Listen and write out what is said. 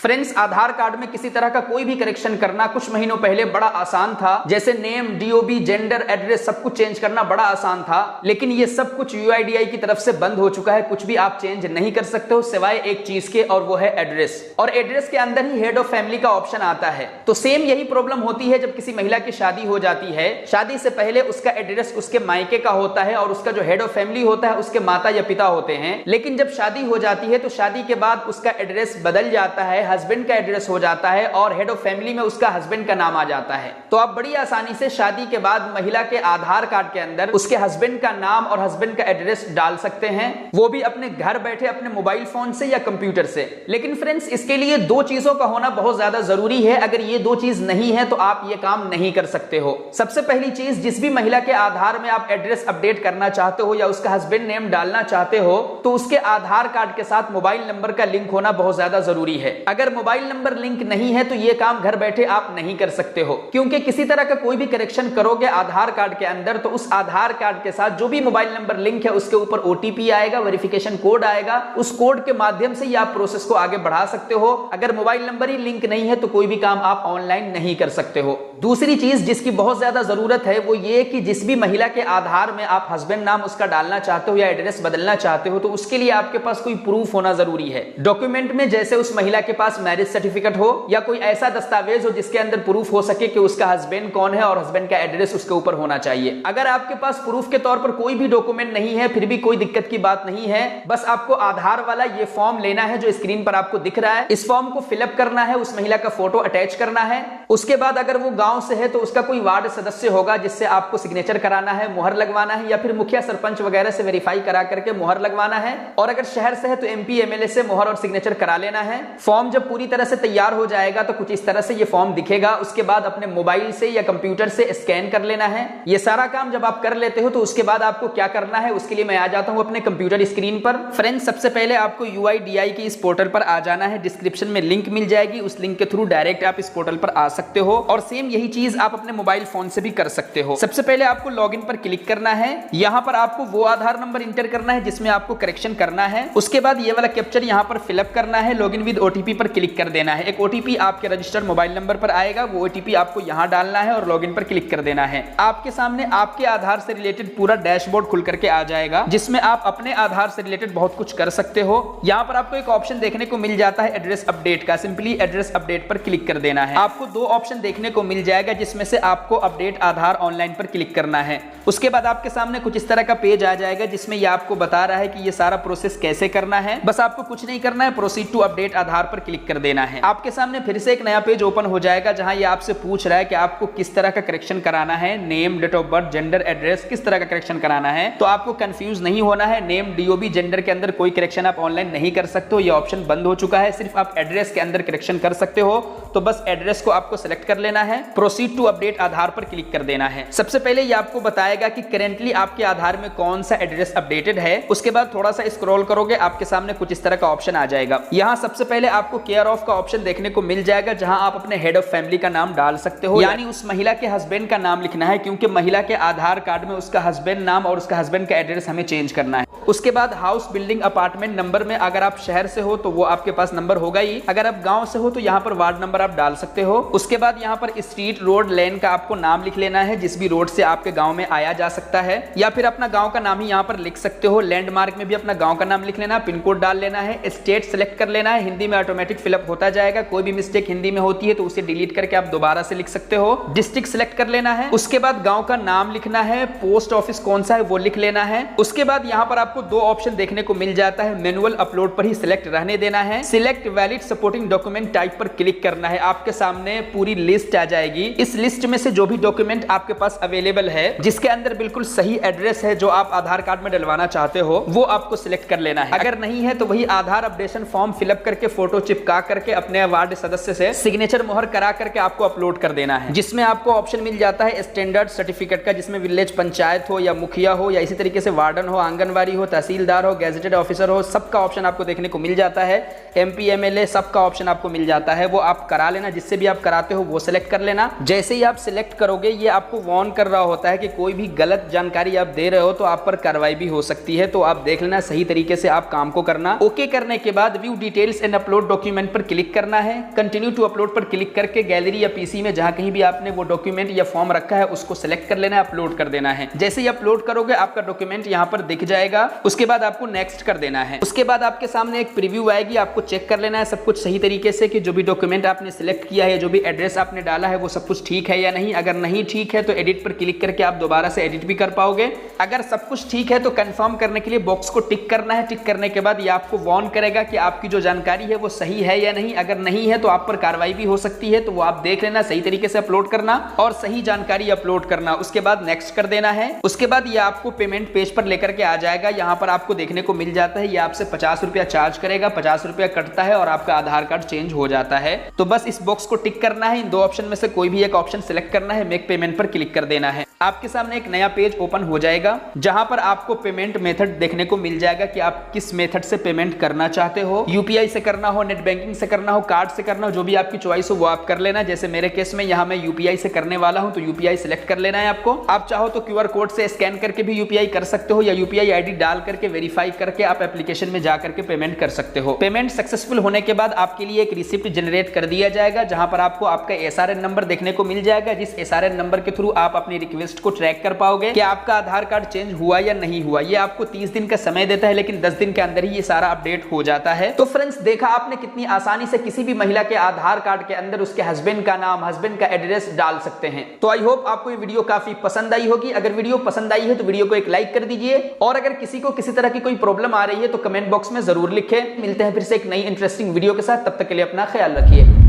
Friends, आधार card में किसी तरह का कोई भी करेक्शन करना कुछ महीनों पहले बड़ा आसान था। जैसे नेम, डीओबी, जेंडर, एड्रेस सब कुछ चेंज करना बड़ा आसान था, लेकिन ये सब कुछ यूआईडीआई की तरफ से बंद हो चुका है। कुछ भी आप चेंज नहीं कर सकते हो सिवाय एक चीज के, और वो है एड्रेस। और एड्रेस के अंदर ही हेड ऑफ फैमिली का ऑप्शन आता है। तो सेम यही प्रॉब्लम होती है जब किसी महिला की शादी हो जाती है। शादी से पहले उसका एड्रेस उसके मायके का होता है और उसका जो हेड ऑफ फैमिली होता है उसके माता या पिता होते हैं। लेकिन जब शादी हो जाती है तो शादी के बाद उसका एड्रेस बदल जाता है, हस्बैंड का एड्रेस हो जाता है और हेड ऑफ फैमिली में उसका हस्बैंड का नाम आ जाता है। तो आप बड़ी आसानी से शादी के बाद महिला के आधार कार्ड के अंदर उसके हस्बैंड का नाम और हस्बैंड का एड्रेस डाल सकते हैं, वो भी अपने घर बैठे अपने मोबाइल फोन से या कंप्यूटर से। लेकिन फ्रेंड्स, इसके लिए दो चीजों का होना बहुत ज्यादा जरूरी है। अगर ये दो चीज नहीं है तो आप ये काम नहीं कर सकते हो। सबसे पहली चीज, जिस भी महिला के आधार में आप एड्रेस अपडेट करना चाहते हो या उसका हस्बैंड नेम डालना चाहते हो, तो उसके आधार कार्ड के साथ मोबाइल नंबर का लिंक होना बहुत ज्यादा जरूरी है। अगर मोबाइल नंबर लिंक नहीं है तो ये काम घर बैठे आप नहीं कर सकते हो, क्योंकि किसी तरह का कोई भी करेक्शन करोगे आधार कार्ड के अंदर तो उस आधार कार्ड के साथ जो भी मोबाइल नंबर लिंक है उसके ऊपर ओटीपी आएगा, वेरिफिकेशन कोड आएगा। उस कोड के माध्यम से आप प्रोसेस को आगे बढ़ा सकते हो। अगर मोबाइल नंबर ही लिंक नहीं है तो कोई भी काम आप ऑनलाइन नहीं कर सकते हो। दूसरी चीज जिसकी बहुत ज्यादा जरूरत है वो ये कि जिस भी महिला के आधार में आप हस्बैंड नाम उसका डालना चाहते हो या एड्रेस बदलना चाहते हो तो उसके लिए आपके पास कोई प्रूफ होना जरूरी है डॉक्यूमेंट में। जैसे उस महिला के पास मैरिज सर्टिफिकेट हो या कोई ऐसा दस्तावेज हो जिसके अंदर प्रूफ हो सके कि उसका हस्बैंड कौन है और हस्बैंड का एड्रेस उसके ऊपर होना चाहिए। अगर आपके पास प्रूफ के तौर पर कोई भी डॉक्यूमेंट नहीं है फिर भी कोई दिक्कत की बात नहीं है। बस आपको आधार वाला ये फॉर्म लेना है जो स्क्रीन पर आपको दिख रहा है। इस फॉर्म को फिलअप करना है, उस महिला का फोटो अटैच करना है। उसके बाद अगर वो गांव से है तो उसका कोई वार्ड सदस्य होगा जिससे आपको सिग्नेचर कराना है, मुहर लगवाना है, या फिर मुखिया सरपंच वगैरह से वेरीफाई करा करके मुहर लगवाना है। और अगर शहर से है तो एमपी एमएलए से मुहर और सिग्नेचर करा लेना है। फॉर्म जब पूरी तरह से तैयार हो जाएगा तो कुछ इस तरह से ये फॉर्म दिखेगा। उसके बाद अपने मोबाइल से या कंप्यूटर से स्कैन कर लेना है। ये सारा काम जब आप कर लेते हो तो उसके बाद आपको क्या करना है उसके लिए मैं आ जाता हूं अपने कंप्यूटर स्क्रीन पर। फ्रेंड्स, सबसे पहले आपको यूआईडीआई के इस पोर्टल पर आ जाना है। डिस्क्रिप्शन में लिंक मिल जाएगी, उस लिंक के थ्रू डायरेक्ट आप इस पोर्टल पर आ सकते हो। और सेम यही चीज आप अपने मोबाइल फोन से भी कर सकते हो। सबसे पहले आपको लॉगिन पर क्लिक करना है। यहाँ पर आपको वो आधार नंबर इंटर करना है जिसमें आपको करेक्शन करना है। उसके बाद ये वाला कैप्चर यहाँ पर फिलअप करना है। लॉगिन विद ओटीपी पर क्लिक कर देना है। एक ओटीपी आपके रजिस्टर्ड मोबाइल नंबर पर आएगा, वो ओटीपी आपको यहाँ डालना है और लॉगिन पर क्लिक कर देना है। आपके सामने आपके आधार से रिलेटेड पूरा डैशबोर्ड खुल करके आ जाएगा जिसमें आप अपने आधार से रिलेटेड बहुत कुछ कर सकते हो। यहाँ पर आपको एक ऑप्शन देखने को मिल जाता है एड्रेस अपडेट का। सिंपली एड्रेस अपडेट पर क्लिक कर देना है। आपको दो ऑप्शन देखने को मिल जाएगा जिसमें से आपको अपडेट आधार ऑनलाइन पर क्लिक करना है। उसके बाद आपके सामने कुछ इस तरह का पेज आ जाएगा जिसमें ये आपको बता रहा है कि ये सारा प्रोसेस कैसे करना है। बस आपको कुछ नहीं करना है, प्रोसीड टू अपडेट आधार पर क्लिक कर देना है। आपके सामने फिर से एक नया पेज ओपन हो जाएगा जहां ये आपसे पूछ रहा है कि आपको किस तरह का करेक्शन कराना है। Name, date of birth, gender, address, किस तरह का करेक्शन कराना है। तो आपको कंफ्यूज नहीं होना है। नेम, डीओबी, जेंडर के अंदर कोई करेक्शन आप ऑनलाइन नहीं कर सकते हो, ये ऑप्शन बंद हो चुका है। सिर्फ आप एड्रेस के अंदर करेक्शन कर सकते हो। तो बस एड्रेस को आपको सिलेक्ट कर लेना है, प्रोसीड टू अपडेट आधार पर क्लिक कर देना है। सबसे पहले ये आपको बताएगा कि करेंटली आपके आधार में कौन सा एड्रेस अपडेटेड है। उसके बाद थोड़ा सा स्क्रॉल करोगे आपके सामने कुछ इस तरह का ऑप्शन आ जाएगा। यहाँ सबसे पहले आपको केयर ऑफ का ऑप्शन देखने को मिल जाएगा जहां आप अपने हेड ऑफ फैमिली का नाम डाल सकते हो, यानी उस महिला के हस्बैंड का नाम लिखना है, क्योंकि महिला के आधार कार्ड में उसका हस्बैंड नाम और उसका हस्बैंड का एड्रेस हमें चेंज करना है। उसके बाद हाउस, बिल्डिंग, अपार्टमेंट नंबर में अगर आप शहर से हो तो वो आपके पास नंबर होगा ही। अगर आप गांव से हो तो यहाँ पर वार्ड नंबर आप डाल सकते हो। उसके बाद यहाँ पर स्ट्रीट, रोड, लेन का आपको नाम लिख लेना है जिस भी रोड से आपके गांव में आया जा सकता है, या फिर अपना गांव का नाम ही यहाँ पर लिख सकते हो। लैंडमार्क में भी अपना गांव का नाम लिख लेना, पिन कोड डाल लेना है, स्टेट सेलेक्ट कर लेना है। हिंदी में ऑटोमेटिक फिलअप होता जाएगा। कोई भी मिस्टेक हिंदी में होती है तो उसे डिलीट करके आप दोबारा से लिख सकते हो। डिस्ट्रिक्ट सेलेक्ट कर लेना है। उसके बाद गांव का नाम लिखना है, पोस्ट ऑफिस कौन सा है वो लिख लेना है। उसके बाद यहाँ पर आपको दो ऑप्शन देखने को मिल जाता है। मैनुअल अपलोड पर ही सिलेक्ट रहने देना है। Select valid supporting document type पर क्लिक करना है। आपके सामने पूरी लिस्ट आ जाएगी। इस लिस्ट में से जो भी डॉक्यूमेंट आपके पास अवेलेबल है जिसके अंदर बिल्कुल सही एड्रेस है जो आप आधार कार्ड में डलवाना चाहते हो वो आपको सिलेक्ट कर लेना है। अगर नहीं है तो वही आधार अपडेशन फॉर्म फिलअप करके फोटो चिपका करके अपने वार्ड सदस्य से सिग्नेचर मोहर करा करके आपको अपलोड कर देना है, जिसमें आपको ऑप्शन मिल जाता है स्टैंडर्ड सर्टिफिकेट का, जिसमें विलेज पंचायत हो या मुखिया हो या इसी तरीके से वार्डन हो, आंगनवाड़ी हो, तहसीलदार हो, गैजेटेड ऑफिसर हो, सबका ऑप्शन आपको देखने को मिल जाता है। एमपी एमएलए सबका ऑप्शन आपको मिल जाता है, वो आप करा लेना। जिससे भी आप कराते हो वो सिलेक्ट कर लेना। जैसे ही आप सिलेक्ट करोगे ये आपको वार्न कर रहा होता है कि कोई भी गलत जानकारी आप दे रहे हो तो आप पर कार्रवाई भी हो सकती है। तो आप देख लेना, सही तरीके से आप काम को करना। ओके करने के बाद view details and upload document document पर क्लिक करना है, कंटिन्यू टू अपलोड पर क्लिक करके गैलरी या पीसी में जहां कहीं भी आपने वो डॉक्यूमेंट या फॉर्म रखा है उसको सिलेक्ट कर लेना है, अपलोड कर देना है। जैसे ही अपलोड करोगे आपका डॉक्यूमेंट यहां पर दिख जाएगा। उसके बाद आपको नेक्स्ट कर देना है। उसके बाद आपके सामने एक प्रीव्यू आएगी, आपको चेक कर लेना है सब कुछ सही तरीके से कि जो भी डॉक्यूमेंट आपने सिलेक्ट किया है, जो भी एड्रेस आपने डाला है वो सब कुछ ठीक है या नहीं। अगर नहीं ठीक है तो एडिट पर क्लिक करके आप दोबारा से एडिट भी कर पाओगे। अगर सब कुछ ठीक है तो कंफर्म करने के लिए बॉक्स को टिक करना है। टिक करने के बाद ये आपको वार्न करेगा कि आपकी जो जानकारी है वो सही है या नहीं। अगर नहीं है तो आप पर कार्रवाई भी हो सकती है, तो वो आप देख लेना, सही तरीके से अपलोड करना और सही जानकारी अपलोड करना। उसके बाद नेक्स्ट कर देना है। उसके बाद ये आपको पेमेंट पेज पर लेकर के आ जाएगा। यहाँ पर आपको देखने को मिल जाता है ये आपसे 50 रुपया चार्ज करेगा, 50 रुपया कटता है और आपका आधार कार्ड चेंज हो जाता है। तो बस इस बॉक्स को टिक करना है, इन दो ऑप्शन में से कोई भी एक ऑप्शन सिलेक्ट करना है, मेक पेमेंट पर क्लिक कर देना है। आपके सामने एक नया पेज ओपन हो जाएगा जहां पर आपको पेमेंट मेथड देखने को मिल जाएगा कि आप किस मेथड से पेमेंट करना चाहते हो। यूपीआई से करना हो, नेट बैंकिंग से करना हो, कार्ड से करना हो, जो भी आपकी चॉइस हो वो आप कर लेना। जैसे मेरे केस में यहाँ मैं यूपीआई से करने वाला हूं तो यूपीआई सिलेक्ट कर लेना है आपको। आप चाहो तो क्यूआर कोड से स्कैन करके भी यूपीआई कर सकते हो या यूपीआई आईडी डाल करके वेरीफाई करके आप एप्लीकेशन में जाकर के पेमेंट कर सकते हो। पेमेंट सक्सेसफुल होने के बाद आपके लिए एक रिसिप्ट जनरेट कर दिया जाएगा जहां पर आपको आपका एसआरएन नंबर देखने को मिल जाएगा, जिस एसआरएन नंबर के थ्रू आप अपनी रिक्वेस्ट को ट्रैक कर पाओगे कि आपका आधार कार्ड चेंज हुआ या नहीं हुआ। ये आपको 30 दिन का समय देता है, लेकिन 10 दिन के अंदर ही ये सारा अपडेट हो जाता है। तो फ्रेंड्स, देखा आपने कितनी आसानी से किसी भी महिला के आधार कार्ड के अंदर उसके हस्बैंड का नाम, हस्बैंड का एड्रेस डाल सकते हैं। तो आई होप आपको ये वीडियो काफी पसंद आई होगी। अगर वीडियो पसंद आई है तो वीडियो को एक लाइक कर दीजिए और अगर किसी को किसी तरह की कोई प्रॉब्लम आ रही है तो कमेंट बॉक्स में जरूर लिखें। मिलते हैं फिर से एक नई इंटरेस्टिंग वीडियो के साथ, तब तक के लिए अपना ख्याल रखिए।